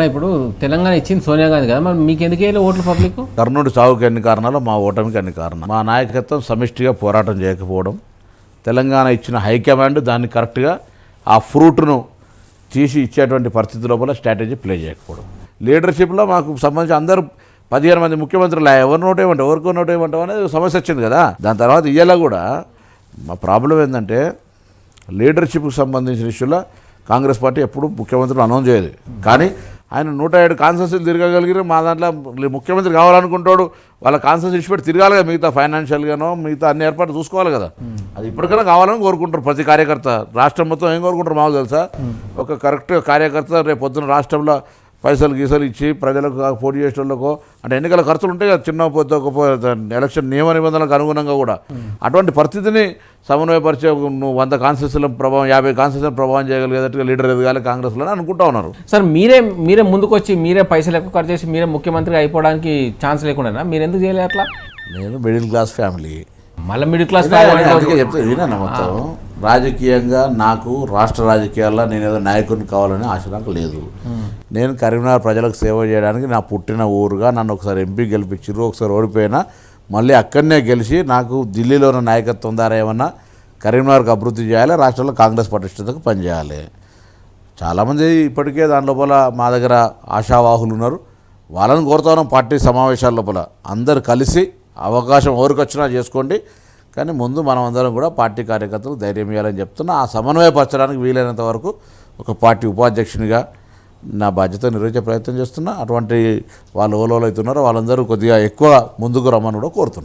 ఇప్పుడు తెలంగాణ ఇచ్చింది సోనియా గాంధీ కదా, మరి మీకు ఎందుకు వేయాలి ఓట్లు పబ్లిక్? కర్ణుడి సాగుకి ఎన్ని కారణాలు, మా ఓటమికి అన్ని కారణాలు. మా నాయకత్వం సమిష్టిగా పోరాటం చేయకపోవడం, తెలంగాణ ఇచ్చిన హైకమాండ్ దాన్ని కరెక్ట్గా ఆ ఫ్రూట్ను తీసి ఇచ్చేటువంటి పరిస్థితి లోపల స్ట్రాటజీ ప్లే చేయకపోవడం. లీడర్షిప్లో మాకు సంబంధించి అందరూ 15 మంది ముఖ్యమంత్రులు ఎవరి నోట్ ఏమంటావు, ఎవరికో నోట్ ఏమంటావు అనేది సమస్య వచ్చింది కదా. దాని తర్వాత ఇయ్యాల కూడా మా ప్రాబ్లం ఏంటంటే లీడర్షిప్కి సంబంధించిన ఇష్యూలో కాంగ్రెస్ పార్టీ ఎప్పుడు ముఖ్యమంత్రులు అనౌన్స్ చేయదు. కానీ ఆయన 107 కాన్సెన్సులు తిరగగలిగిన మా దాంట్లో ముఖ్యమంత్రి కావాలనుకుంటాడు, వాళ్ళ కాన్సెన్స్ ఇచ్చిపెట్టి తిరగాలి కదా, మిగతా ఫైనాన్షియల్గానో మిగతా అన్ని ఏర్పాట్లు చూసుకోవాలి కదా. అది ఇప్పటికైనా కావాలని కోరుకుంటారు ప్రతి కార్యకర్త. రాష్ట్రం మొత్తం ఏం కోరుకుంటారు మాకు తెలుసా? ఒక కరెక్ట్ కార్యకర్త రేపు పొద్దున రాష్ట్రంలో పైసలు గీసలు ఇచ్చి ప్రజలకు పోటీ చేసేటోళ్ళకో అంటే ఎన్నికల ఖర్చులు ఉంటాయి కదా, చిన్న పోతే ఎలక్షన్ నియమ నిబంధనలకు అనుగుణంగా కూడా అటువంటి పరిస్థితిని సమన్వయపరిచే నువ్వు 100 కాన్స్టిట్యూన్సీల ప్రభావం 50 కాన్స్టిట్యూన్సీ ప్రభావం చేయగలిగేటట్టుగా లీడర్ ఎదగాలి కాంగ్రెస్లో అని అనుకుంటా ఉన్నారు. సార్ మీరే ముందుకు వచ్చి మీరే పైసలు ఎక్కువ ఖర్చు చేసి మీరే ముఖ్యమంత్రి అయిపోవడానికి ఛాన్స్ లేకుండా మీరు ఎందుకు చేయలేదు అట్లా? నేను మిడిల్ క్లాస్ ఫ్యామిలీ, మళ్ళీ మిడిల్ క్లాస్ చెప్తే వినా మొత్తం రాజకీయంగా నాకు రాష్ట్ర రాజకీయాల్లో నేను ఏదో నాయకుడిని కావాలని ఆశ నాకు లేదు. నేను కరీంనగర్ ప్రజలకు సేవ చేయడానికి నా పుట్టిన ఊరుగా నన్ను ఒకసారి ఎంపీ గెలిపించారు, ఒకసారి ఓడిపోయినా మళ్ళీ అక్కడనే గెలిచి నాకు ఢిల్లీలో ఉన్న నాయకత్వం ద్వారా ఏమన్నా కరీంనగర్కి అభివృద్ధి చేయాలి, రాష్ట్రంలో కాంగ్రెస్ పటిష్టతకు పనిచేయాలి. చాలామంది ఇప్పటికే దాని లోపల మా దగ్గర ఆశావాహులు ఉన్నారు, వాళ్ళని కోరుతాం పార్టీ సమావేశాల లోపల అందరు కలిసి అవకాశం ఎవరికి వచ్చినా చేసుకోండి, కానీ ముందు మనం అందరం కూడా పార్టీ కార్యకర్తలకు ధైర్యం ఇవ్వాలని చెప్తున్నా. ఆ సమన్వయపరచడానికి వీలైనంత వరకు ఒక పార్టీ ఉపాధ్యక్షునిగా నా బాధ్యత నిర్వహించే ప్రయత్నం చేస్తున్నా. అటువంటి వాళ్ళు ఓలోలు అవుతున్నారో వాళ్ళందరూ కొద్దిగా ఎక్కువ ముందుకు రమ్మని కూడా కోరుతున్నారు.